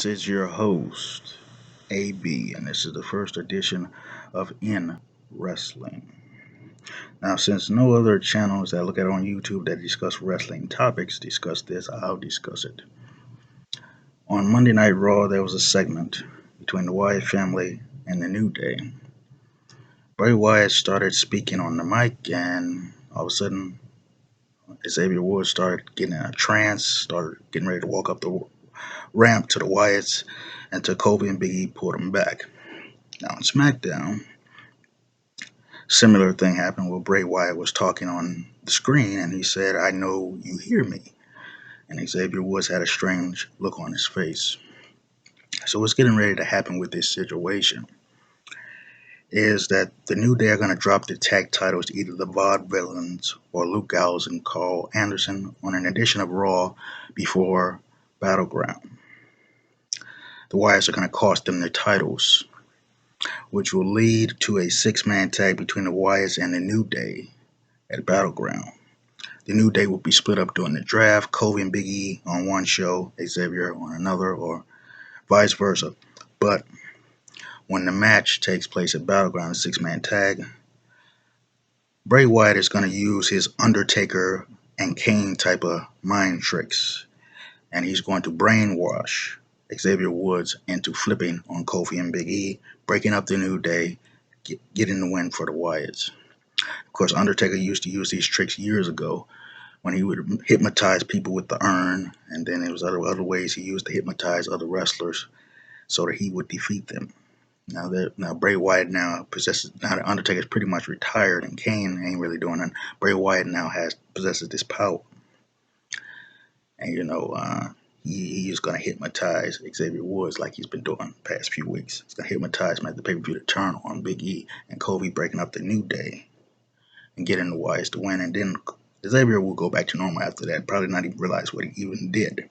This is your host, AB, and this is the first edition of In Wrestling. Now, since no other channels that I look at on YouTube that discuss wrestling topics discuss this, I'll discuss it. On Monday Night Raw, there was a segment between the Wyatt family and the New Day. Bray Wyatt started speaking on the mic, and all of a sudden, Xavier Woods started getting in a trance, started getting ready to walk up the ramp to the Wyatts, and Kobe and Big E pulled him back. Now on SmackDown, similar thing happened where Bray Wyatt was talking on the screen and he said, "I know you hear me." And Xavier Woods had a strange look on his face. So what's getting ready to happen with this situation is that the New Day are going to drop the tag titles to either the Vaudevillains or Luke Gallows and Carl Anderson on an edition of Raw before Battleground. The Wyatts are going to cost them their titles, which will lead to a six-man tag between the Wyatts and the New Day at Battleground. The New Day will be split up during the draft, Kobe and Big E on one show, Xavier on another, or vice versa. But when the match takes place at Battleground, a six-man tag, Bray Wyatt is going to use his Undertaker and Kane type of mind tricks, and he's going to brainwash Xavier Woods into flipping on Kofi and Big E, breaking up the New Day, getting the win for the Wyatts. Of course, Undertaker used to use these tricks years ago when he would hypnotize people with the urn, and then there was other ways he used to hypnotize other wrestlers so that he would defeat them. Now Bray Wyatt now possesses, now that Undertaker's pretty much retired and Kane ain't really doing nothing. Bray Wyatt now possesses this power, and he's gonna hypnotize Xavier Woods like he's been doing the past few weeks. He's gonna hypnotize him at the pay-per-view to turn on Big E and Kobe, breaking up the New Day and getting the Wyatts to win, and then Xavier will go back to normal after that. Probably not even realize what he even did.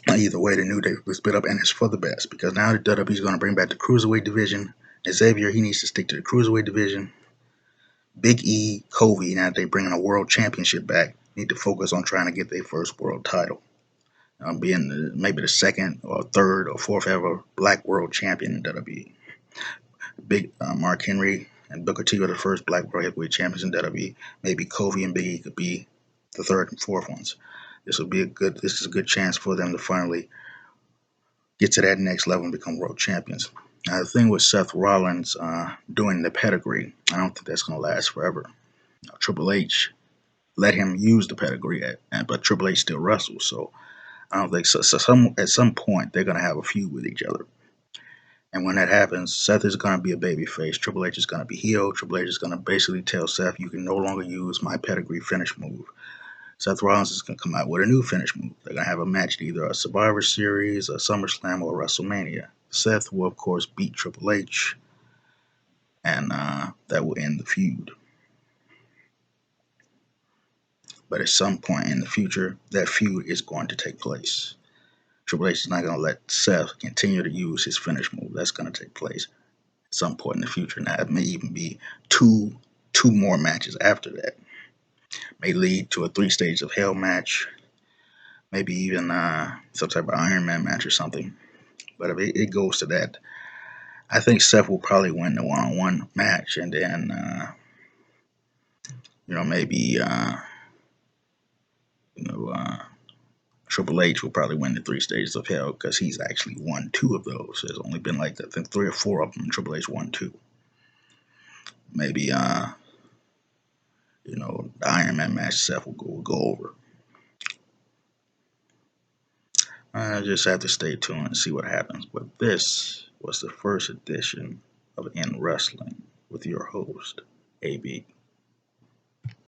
Either way, the New Day was split up, and it's for the best because now the WWE is going to bring back the Cruiserweight division. Xavier, he needs to stick to the Cruiserweight division. Big E, Kobe, now they bringing a World Championship back, need to focus on trying to get their first world title. Being maybe the second or third or fourth ever Black World Champion in WWE. Big Mark Henry and Booker T were the first Black World Heavyweight Champions in WWE. Maybe Kobe and Big E could be the third and fourth ones. This is a good chance for them to finally get to that next level and become world champions. Now the thing with Seth Rollins doing the pedigree, I don't think that's going to last forever. Triple H let him use the pedigree, but Triple H still wrestles, so I don't think so. At some point they're going to have a feud with each other. And when that happens, Seth is going to be a babyface. Triple H is going to be heel. Triple H is going to basically tell Seth, you can no longer use my pedigree finish move. Seth Rollins is going to come out with a new finish move. They're going to have a match at either a Survivor Series, a SummerSlam, or a WrestleMania. Seth will, of course, beat Triple H, and that will end the feud. But at some point in the future, that feud is going to take place. Triple H is not going to let Seth continue to use his finish move. That's going to take place at some point in the future. Now, it may even be two more matches after that. May lead to a 3 Stages of Hell match, maybe even some type of Iron Man match or something. But if it goes to that, I think Seth will probably win the one-on-one match, and then maybe Triple H will probably win the 3 Stages of Hell because he's actually won 2 of those. There's only been like I think 3 or 4 of them. Triple H won 2. Maybe the Iron Man match Seth will go over. I just have to stay tuned and see what happens. But this was the first edition of In Wrestling with your host, AB.